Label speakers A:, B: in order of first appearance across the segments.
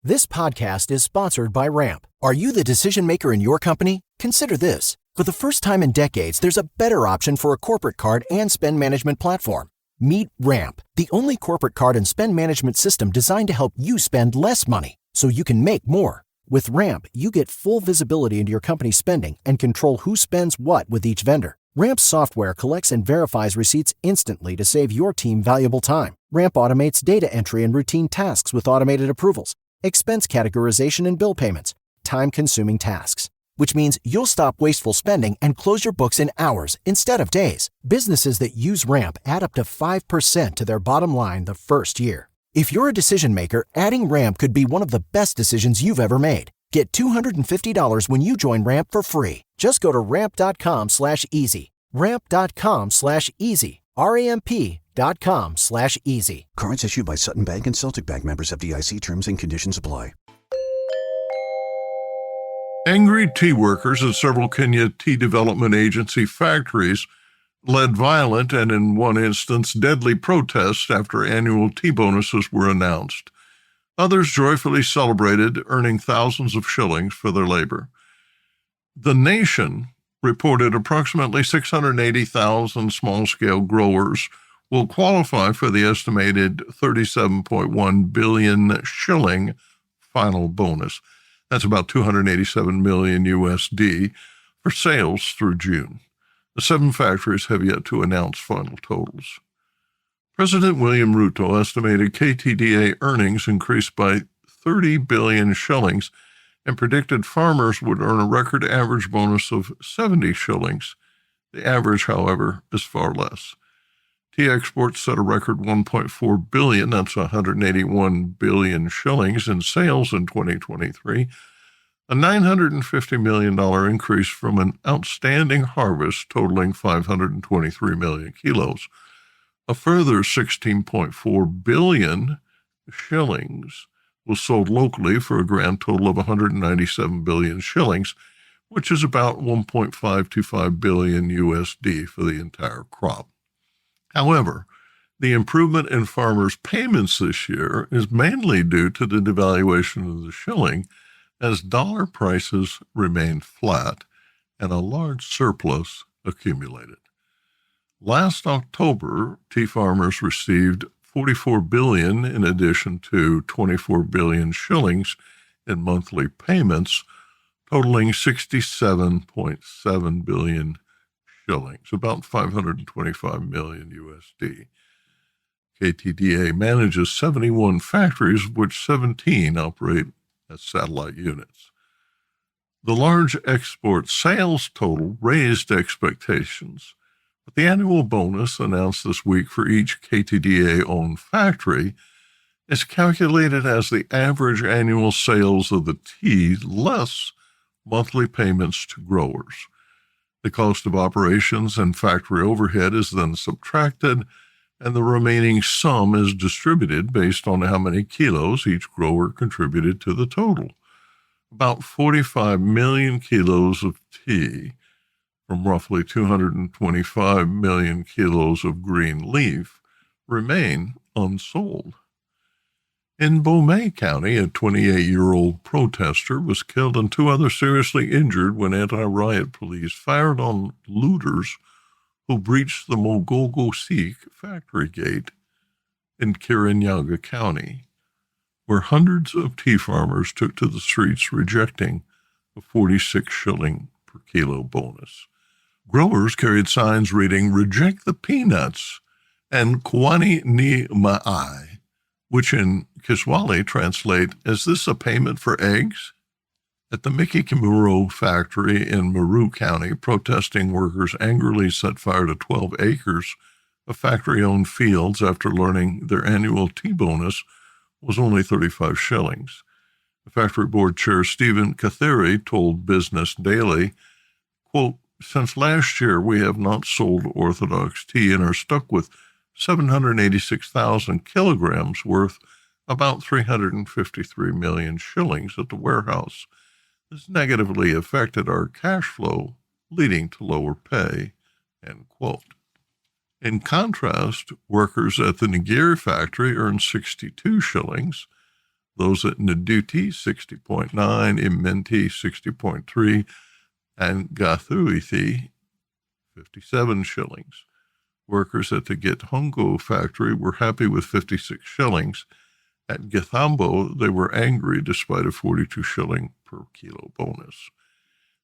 A: This podcast is sponsored by Ramp. Are you the decision maker in your company? Consider this. For the first time in decades, there's a better option for a corporate card and spend management platform. Meet Ramp, the only corporate card and spend management system designed to help you spend less money so you can make more. With Ramp, you get full visibility into your company's spending and control who spends what with each vendor. Ramp's software collects and verifies receipts instantly to save your team valuable time. Ramp automates data entry and routine tasks with automated approvals, expense categorization and bill payments, time-consuming tasks, which means you'll stop wasteful spending and close your books in hours instead of days. Businesses that use Ramp add up to 5% to their bottom line the first year. If you're a decision maker, adding Ramp could be one of the best decisions you've ever made. Get $250 when you join Ramp for free. Just go to ramp.com/easy. Ramp.com/easy. ramp.com/easy.
B: Cards issued by Sutton Bank and Celtic Bank, members FDIC. Terms and conditions apply.
C: Angry tea workers at several Kenya Tea Development Agency factories led violent and, in one instance, deadly protests after annual tea bonuses were announced. Others joyfully celebrated, earning thousands of shillings for their labor. The Nation reported approximately 680,000 small-scale growers will qualify for the estimated 37.1 billion shilling final bonus. That's about 287 million USD for sales through June. The 7 factories have yet to announce final totals. President William Ruto estimated KTDA earnings increased by 30 billion shillings and predicted farmers would earn a record average bonus of 70 shillings. The average, however, is far less. Tea exports set a record 1.4 billion, that's 181 billion shillings in sales in 2023, a $950 million increase from an outstanding harvest totaling 523 million kilos. A further 16.4 billion shillings was sold locally for a grand total of 197 billion shillings, which is about 1.525 billion USD for the entire crop. However, the improvement in farmers' payments this year is mainly due to the devaluation of the shilling, as dollar prices remained flat and a large surplus accumulated. Last October, tea farmers received 44 billion in addition to 24 billion shillings in monthly payments, totaling 67.7 billion shillings, about 525 million USD. KTDA manages 71 factories, of which 17 operate as satellite units. The large export sales total raised expectations, but the annual bonus announced this week for each KTDA-owned factory is calculated as the average annual sales of the tea less monthly payments to growers. The cost of operations and factory overhead is then subtracted, and the remaining sum is distributed based on how many kilos each grower contributed to the total. About 45 million kilos of tea from roughly 225 million kilos of green leaf remain unsold. In Bomay County, a 28-year-old protester was killed and 2 others seriously injured when anti-riot police fired on looters who breached the Mogogo Sikh factory gate in Kirinyaga County, where hundreds of tea farmers took to the streets rejecting a 46 shilling per kilo bonus. Growers carried signs reading, "Reject the peanuts," and "Kwani ni Maai," which in Kiswahili translate, "Is this a payment for eggs?" At the Mickey Kimuro factory in Meru County, protesting workers angrily set fire to 12 acres of factory-owned fields after learning their annual tea bonus was only 35 shillings. The factory board chair, Stephen Katheri, told Business Daily, quote, "Since last year, we have not sold Orthodox tea and are stuck with 786,000 kilograms worth about 353 million shillings at the warehouse. This negatively affected our cash flow, leading to lower pay," end quote. In contrast, workers at the Nigiri factory earned 62 shillings, Those at Naduti, 60.9, Imenti, 60.3, and Gathuithi, 57 shillings. Workers at the Githongo factory were happy with 56 shillings. At Githambo, they were angry despite a 42 shilling per kilo bonus.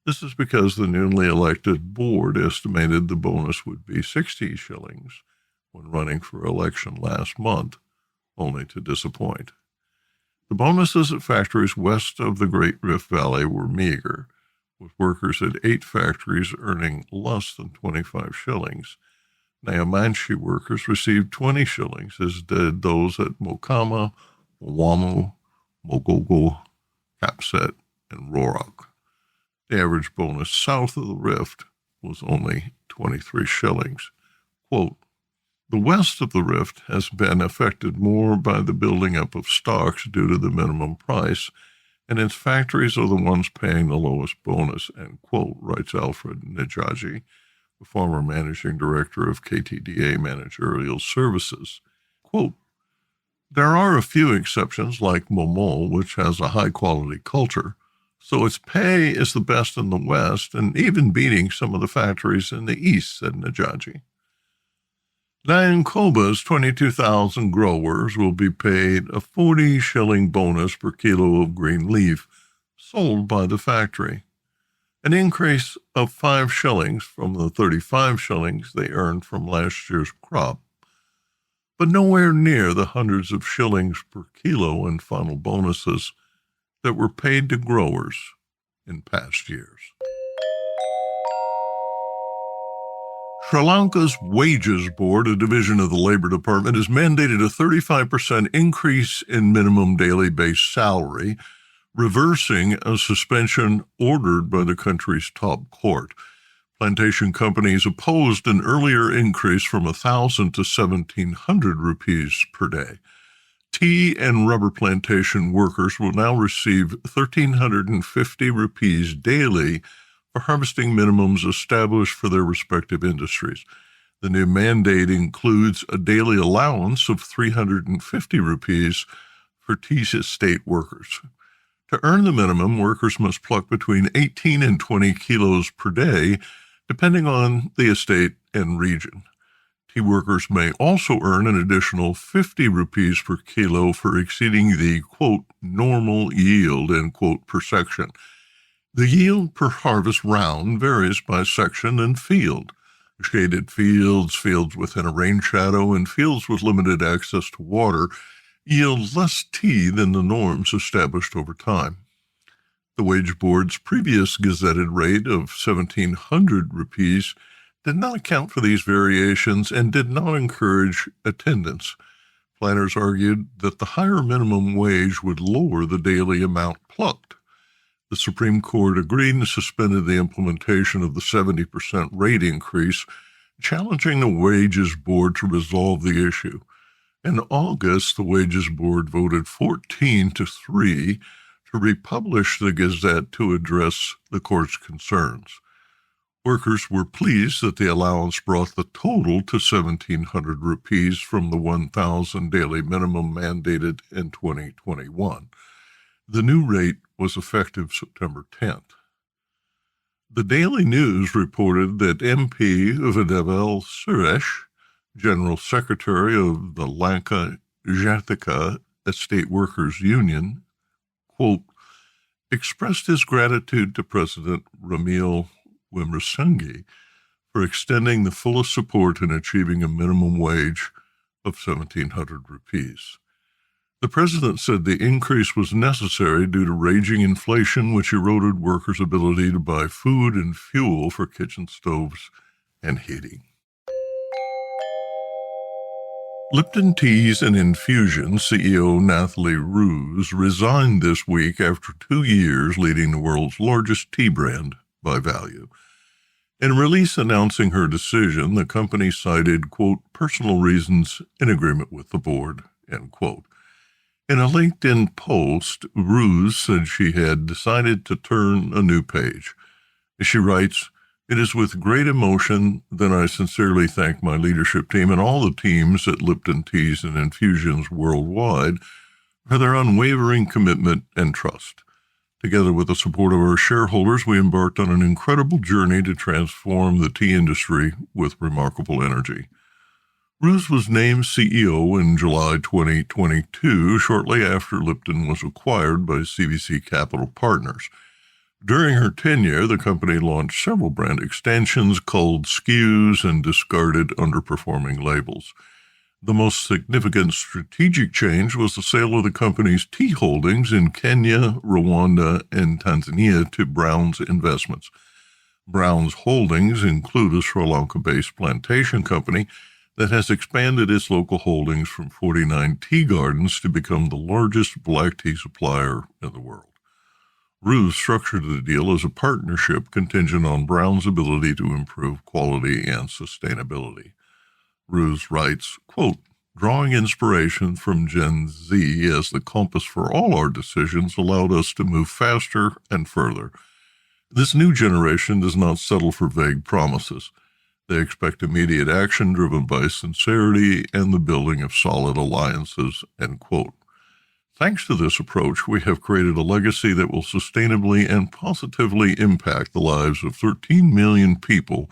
C: This is because the newly elected board estimated the bonus would be 60 shillings when running for election last month, only to disappoint. The bonuses at factories west of the Great Rift Valley were meager, with workers at 8 factories earning less than 25 shillings. Nyamanshi workers received 20 shillings, as did those at Mokama, Mowamu, Mogogo, Capset, and Rorak. The average bonus south of the rift was only 23 shillings. Quote, the west of the rift has been affected more by the building up of stocks due to the minimum price, and its factories are the ones paying the lowest bonus, end quote, writes Alfred Najaji, the former managing director of KTDA Managerial Services. Quote, there are a few exceptions like Momo, which has a high-quality culture, so its pay is the best in the West and even beating some of the factories in the East, said Najaji. Nyankoba's 22,000 growers will be paid a 40 shilling bonus per kilo of green leaf sold by the factory, an increase of 5 shillings from the 35 shillings they earned from last year's crop, but nowhere near the hundreds of shillings per kilo in final bonuses that were paid to growers in past years. Sri Lanka's Wages Board, a division of the Labor Department, has mandated a 35% increase in minimum daily base salary, reversing a suspension ordered by the country's top court. Plantation companies opposed an earlier increase from 1,000 to 1,700 rupees per day. Tea and rubber plantation workers will now receive 1,350 rupees daily for harvesting minimums established for their respective industries. The new mandate includes a daily allowance of 350 rupees for tea estate workers. To earn the minimum, workers must pluck between 18 and 20 kilos per day, depending on the estate and region. Tea workers may also earn an additional 50 rupees per kilo for exceeding the, quote, normal yield, end quote, per section. The yield per harvest round varies by section and field. Shaded fields, fields within a rain shadow, and fields with limited access to water yield less tea than the norms established over time. The Wage Board's previous gazetted rate of 1,700 rupees did not account for these variations and did not encourage attendance. Planners argued that the higher minimum wage would lower the daily amount plucked. The Supreme Court agreed and suspended the implementation of the 70% rate increase, challenging the Wages Board to resolve the issue. In August, the Wages Board voted 14-3 to republish the Gazette to address the court's concerns. Workers were pleased that the allowance brought the total to 1,700 rupees from the 1,000 daily minimum mandated in 2021. The new rate was effective September 10th. The Daily News reported that MP Udavel Suresh, General Secretary of the Lanka Jatika Estate Workers Union, quote, expressed his gratitude to President Ramil Wimrasengi for extending the fullest support in achieving a minimum wage of 1,700 rupees. The president said the increase was necessary due to raging inflation, which eroded workers' ability to buy food and fuel for kitchen stoves and heating. Lipton Teas and Infusions CEO Nathalie Roos resigned this week after 2 years leading the world's largest tea brand by value. In a release announcing her decision, the company cited, quote, personal reasons in agreement with the board, end quote. In a LinkedIn post, Roos said she had decided to turn a new page. She writes, it is with great emotion that I sincerely thank my leadership team and all the teams at Lipton Teas and Infusions worldwide for their unwavering commitment and trust. Together with the support of our shareholders, we embarked on an incredible journey to transform the tea industry with remarkable energy. Roos was named CEO in July 2022, shortly after Lipton was acquired by CVC Capital Partners. During her tenure, the company launched several brand extensions, culled SKUs, and discarded underperforming labels. The most significant strategic change was the sale of the company's tea holdings in Kenya, Rwanda, and Tanzania to Brown's Investments. Brown's holdings include a Sri Lanka-based plantation company that has expanded its local holdings from 49 tea gardens to become the largest black tea supplier in the world. Roos structured the deal as a partnership contingent on Brown's ability to improve quality and sustainability. Roos writes, quote, "Drawing inspiration from Gen Z as the compass for all our decisions allowed us to move faster and further. This new generation does not settle for vague promises. They expect immediate action driven by sincerity and the building of solid alliances," end quote. Thanks to this approach, we have created a legacy that will sustainably and positively impact the lives of 13 million people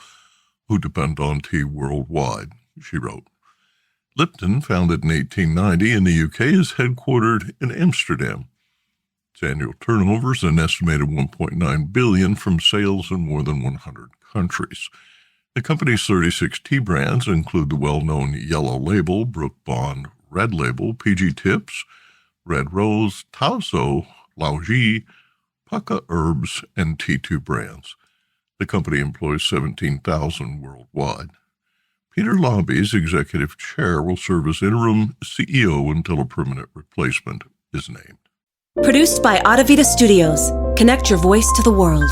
C: who depend on tea worldwide, she wrote. Lipton, founded in 1890 in the UK, is headquartered in Amsterdam. Its annual turnover is an estimated $1.9 billion from sales in more than 100 countries. The company's 36 tea brands include the well-known Yellow Label, Brook Bond, Red Label, PG Tips, Red Rose, Taozo, Laoji, Pukka Herbs, and T2 brands. The company employs 17,000 worldwide. Peter Lobby's executive chair will serve as interim CEO until a permanent replacement is named.
D: Produced by Audavita Studios. Connect your voice to the world.